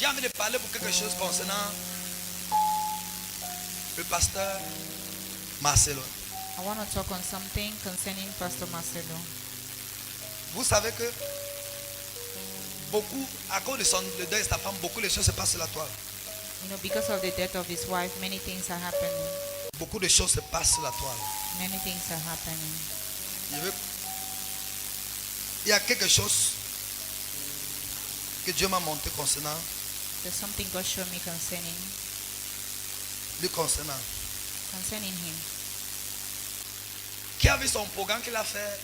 J'ai envie de parler pour quelque chose concernant le pasteur Marcelo. I want to talk on something concerning Pastor Marcelo. Vous savez que beaucoup, à cause de le deuil de sa femme, beaucoup de choses se passent sur la toile. You know, because of the death of his wife, many things are happening. Beaucoup de choses se passent sur la toile. Many things are happening. Il y a quelque chose que Dieu m'a montré concernant. There's something God showed me concerning him. Qui a vu son programme qu'il a fait?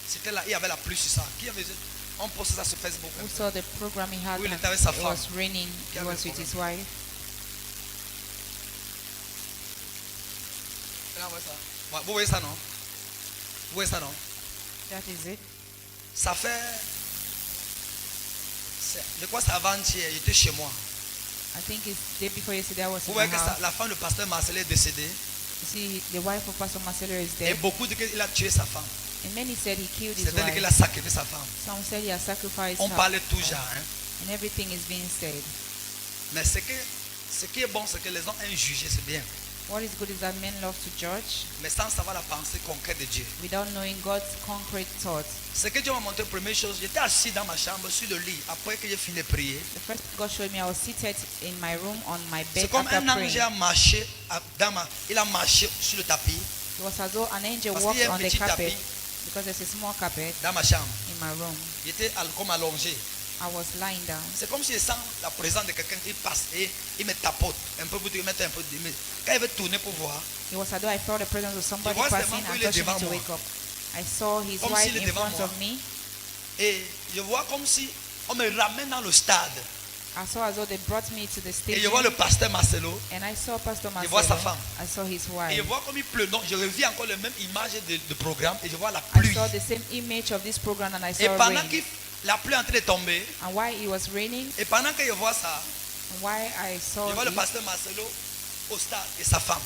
C'était là, il y avait la pluie sur ça. Qui avait on postait ça sur Facebook? Who saw the program he had? Oui, il And était avec sa it femme. was raining. Qui He avait was le with his wife. Vous voyez ça, non? Vous voyez ça, non? That is it. Ça fait. De quoi ça avant-hier? J'étais chez moi. I think it's the day before yesterday I was Vous in voyez my que house. la femme de pasteur Marcel est décédée. You see, the wife of Pastor Marcelo is Et dead. beaucoup disent qu'il a tué sa femme. And many said he killed his C'est-à-dire qu'il a wife. sacrifié sa femme. Some said he has sacrificed On her. parlait tout genre. Hein? And everything is being said. Mais ce qui est bon, c'est que les gens aiment juger, c'est bien. What is good is that men love to judge Mais sans savoir la pensée concrète de Dieu. without knowing God's concrete thoughts. Ce que Dieu m'a montré, première chose, j'étais assis dans ma chambre sur le lit après que j'ai fini de prier. The first thing God showed me, I was seated in my room on my bed C'est comme after un ange praying. a marché, il a marché sur le tapis It was as though an angel Parce walked qu'il y a un on the petit carpet tapis. because there's a small carpet dans ma chambre. in my room. Il était comme allongé. I was lying down. C'est comme si je sens la présence de quelqu'un qui passe et il me tapote un peu pour te mettre un peu de... Quand il veut tourner pour voir, It was as though I felt the presence of somebody vois passing seulement and qu'il est touching me devant to moi. wake up. I saw his Comme wife s'il est in devant front moi. of me. et je vois comme si on me ramène dans le stade. I saw as though they brought me to the Et station. je vois le pasteur Marcelo. And I saw Pastor Je vois sa Marcelo. femme. I saw his Et je wife. vois comme il pleut. Donc je revis encore la même image de programme et je vois la I pluie. saw the same image of this program and I Et saw pendant rain. que la pluie est en train de tomber, And while it was raining, et pendant que je vois ça, and while I saw je vois le it, pasteur Marcelo au stade et sa femme.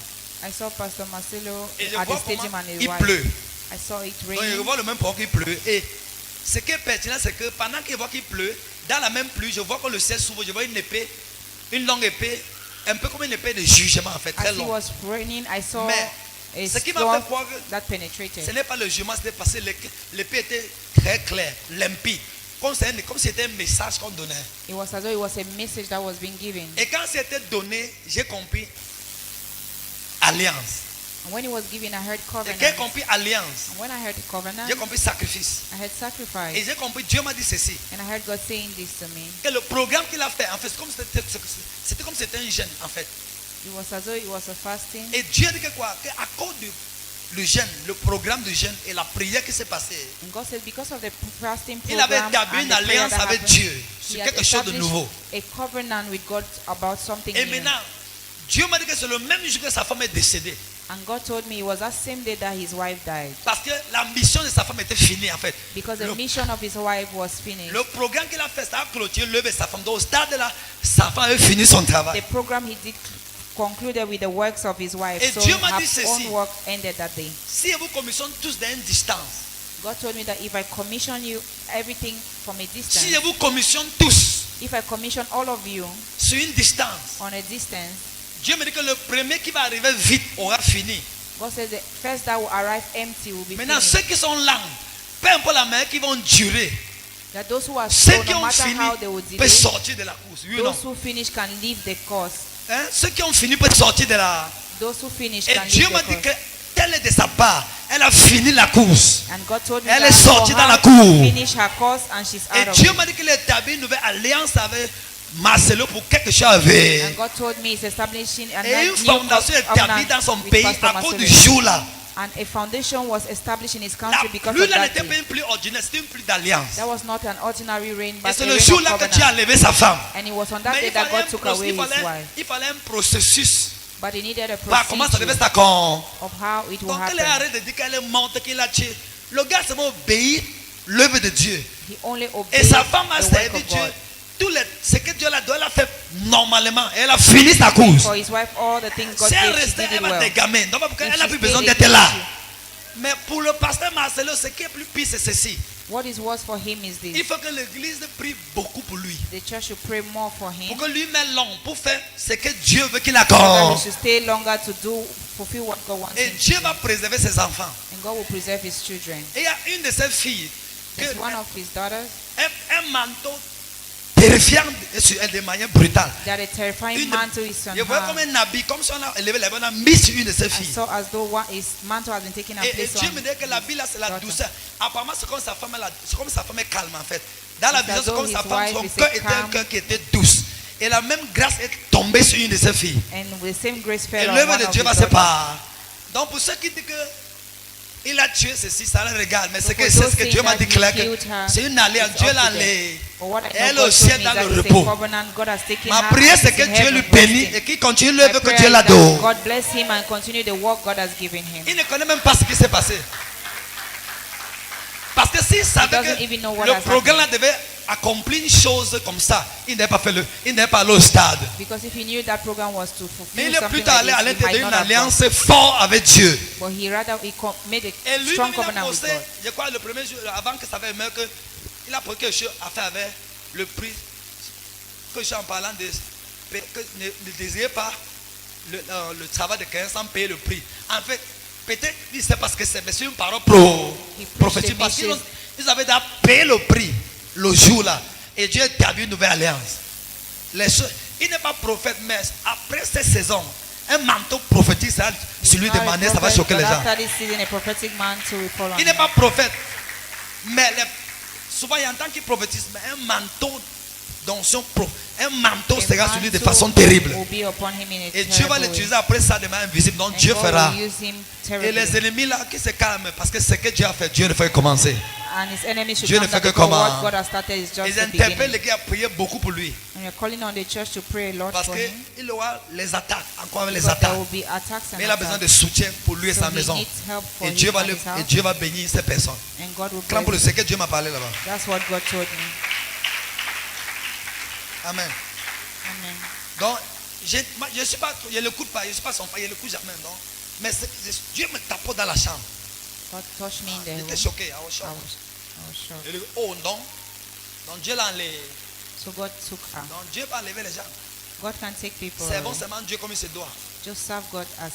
I saw Pastor Marcelo Et je at the vois stadium comment and his il wife. pleut. I saw it Donc je raining. vois le même point qu'il pleut. Et ce qui est pertinent, c'est que pendant qu'il voit qu'il pleut, dans la même pluie, je vois que le ciel s'ouvre, je vois une épée, une longue épée, un peu comme une épée de jugement en fait, très As it longue. was raining, I saw Mais a ce qui m'a storm fait croire que that penetrated. ce n'est pas le jugement, c'était parce que l'épée était très claire, limpide. Comme si c'était un message qu'on donnait. It was as though it was a message that was being given. Et quand c'était donné, j'ai compris alliance. And when it was given, I heard Et covenant. quand j'ai compris alliance, And when I heard covenant, j'ai compris sacrifice. I heard Et sacrifice. j'ai compris, Dieu m'a dit ceci. And I heard God saying this to me. Que le programme qu'il a fait, en fait, c'était comme c'était un jeûne, en fait. It was as though it was a fasting. Et Dieu dit que quoi? Qu'à cause du le jeûne, le programme de jeûne et la prière qui s'est passée, And God said because of the fasting il avait program établi and une the prayer alliance that avec happened, Dieu he sur had quelque chose de established nouveau. a covenant with God about something Et new. maintenant, Dieu m'a dit que c'est le même jour que sa femme est décédée. And God told me it was that same day that his wife died. Parce que la mission de sa femme était finie en fait. Because the Le, mission of his wife was finished. le programme qu'il a fait, ça a clôturé le de sa femme. Donc au stade de là, sa femme avait fini son travail. The program he did concluded with the works of his wife. Et So Dieu m'a dit her ceci. own work ended that day. Si vous commissionnez tous dans une distance, God told me that if I commission you everything from a distance, si je vous commissionne tous if I commission all of you sur une distance, on a distance, Dieu me dit que le premier qui va arriver vite aura fini. God says the first that will arrive empty will be Maintenant, finished. ceux qui sont lents, peu importe la manière qui vont durer, That those who are ceux slow, qui no ont matter fini how they will delay, peuvent sortir de la course. Oui ou non? those who finish can leave the course. Hein? Ceux qui ont fini peuvent sortir de la... Those who finish Et can Dieu leave m'a the dit que course. telle est de sa part. Elle a fini la course. And God told me Elle that est sortie for dans her la to cour. finish her course and she's Et out of Dieu it. m'a dit qu'il a établi une nouvelle alliance avec Marcelo pour quelque chose avec. And God told me he's establishing a Et une new fondation est établie dans son with pays Pastor à cause du Marcelo. jour là. And a foundation was established in his La country because pluie of là that n'était pas day. une pluie ordinaire, c'était une pluie d'alliance. That was not an ordinary rain, Et but c'est a le rain jour of là que covenant. Dieu a levé sa femme. And it was on that Mais day il that fallait, God took away his wife. il fallait un processus. But he needed a Bah, comment ça devait procedure ça quand... of how it will Donc elle happen. arrête de dire qu'elle est morte, qu'il a tué. Le gars s'est obéi l'œuvre de Dieu. He only Et obeyed sa femme a the work servi of Dieu. God. Ce que Dieu l'a donné, elle a fait normalement. Elle a fini sa course. For his wife, all the things God Si elle gave, she restait, did it elle va well. des gamins. Donc, If elle n'a she plus stayed besoin in d'être là. country. Mais pour le pasteur Marcelo, ce qui est plus pire, c'est ceci. What is worse for him is Il this. faut que l'église prie beaucoup pour lui. The church should pray more for Pour him. que lui mette long pour faire ce que Dieu veut qu'il So that he accorde. should stay longer to fulfill what God wants Et him Dieu to va do. préserver ses enfants. And God will preserve his children. Et il y a une de ses filles que There's one of his daughters un manteau terrifiant sur elle de manière brutale. that a terrifying Une- mantle is on Je vois comme her. un habit, comme si on a élevé la bonne, on a mis sur une de ses I filles. saw as though his mantle has been taken and Et placed Dieu on me dit que l'habit là c'est la daughter. douceur. Apparemment c'est comme sa femme, c'est comme sa femme est calme en fait. Dans la It's vision as c'est though comme sa his femme, wife son is cœur a était un calm- cœur qui était douce. Et la même grâce est tombée sur une de ses filles. And the same grace Et fell on l'œuvre one de of Dieu his va se daughters. part. Donc pour ceux qui disent que il a tué ceci, ça le regarde. Mais So c'est que for c'est those ce que things Dieu m'a that he déclaré killed que her, c'est une alliance. it's Dieu up l'a to allé. But what I know Elle God au told ciel me dans is that le it's repos. a covenant. God has taken Ma her prière and c'est is que in Dieu heaven lui bénisse resting. et qu'il continue My l'œuvre que prayer Dieu is l'a that donnée. God bless him and continue the work God has given him. Il ne connaît même pas ce qui s'est passé. Parce que s'il savait doesn't que even know what le has programme là devait accomplir une chose comme ça, il n'est pas fait il n'est pas allé au stade. Because if he knew that program was to Mais fulfill il est something plutôt allé à like this, he l'intérieur might d'une not have gone. alliance forte avec Dieu. But he rather made Et a lui, strong il a covenant with posé, God. je crois, le premier jour, avant que ça avait émergé, il a pris quelque chose à faire avec le prix. Que je suis en parlant de. Que ne désirez pas le travail de quelqu'un sans payer le prix. En fait, peut-être, il sait pas ce que c'est, mais c'est une parole prophétique. Parce qu'ils avaient déjà payé le prix le jour-là. Et Dieu a établi une nouvelle alliance. Il n'est pas prophète, mais après cette saison, un manteau prophétique, ça, celui de manière, ça va choquer les gens. After this season, a prophetic mantle will fall on Il n'est him. pas prophète, mais souvent il entend qu'il prophétise, mais un manteau d'onction, un manteau sera sur lui de façon terrible. Will be upon him in a Et Dieu va terrible way. l'utiliser après ça de manière invisible. Donc And Dieu God fera. will use him Et terribly. les ennemis là qui se calment parce que ce que Dieu a fait, Dieu ne fait que commencer. And his enemies should Dieu come ne fait down que because comment? what God has started is just Ils the interpellent beginning. les gars à prier beaucoup pour lui. And we're calling on the church to pray a lot Parce for him. qu'il aura les attaques, encore avec les Because there attaques. will be attacks and Mais il a besoin de attacks. soutien pour lui et So sa he maison. needs help for Et him Dieu va, and his house. et Dieu va bénir ces personnes. And God will Clampe pour le bless him. ce que Dieu m'a parlé là-bas. That's what God told me. Amen. Amen. Donc, je ne suis pas, je ne l'écoute pas, je ne suis pas son père, je ne l'écoute jamais. Non. Mais Dieu me tapote dans la chambre. God touched me in the J'étais room. choqué. I was I shocked. was shocked. Il dit, oh non. Donc Dieu l'a enlevé. So God took her. Donc Dieu va enlever les gens. God can take people C'est bon away. seulement Dieu comme il se doit. Just serve God as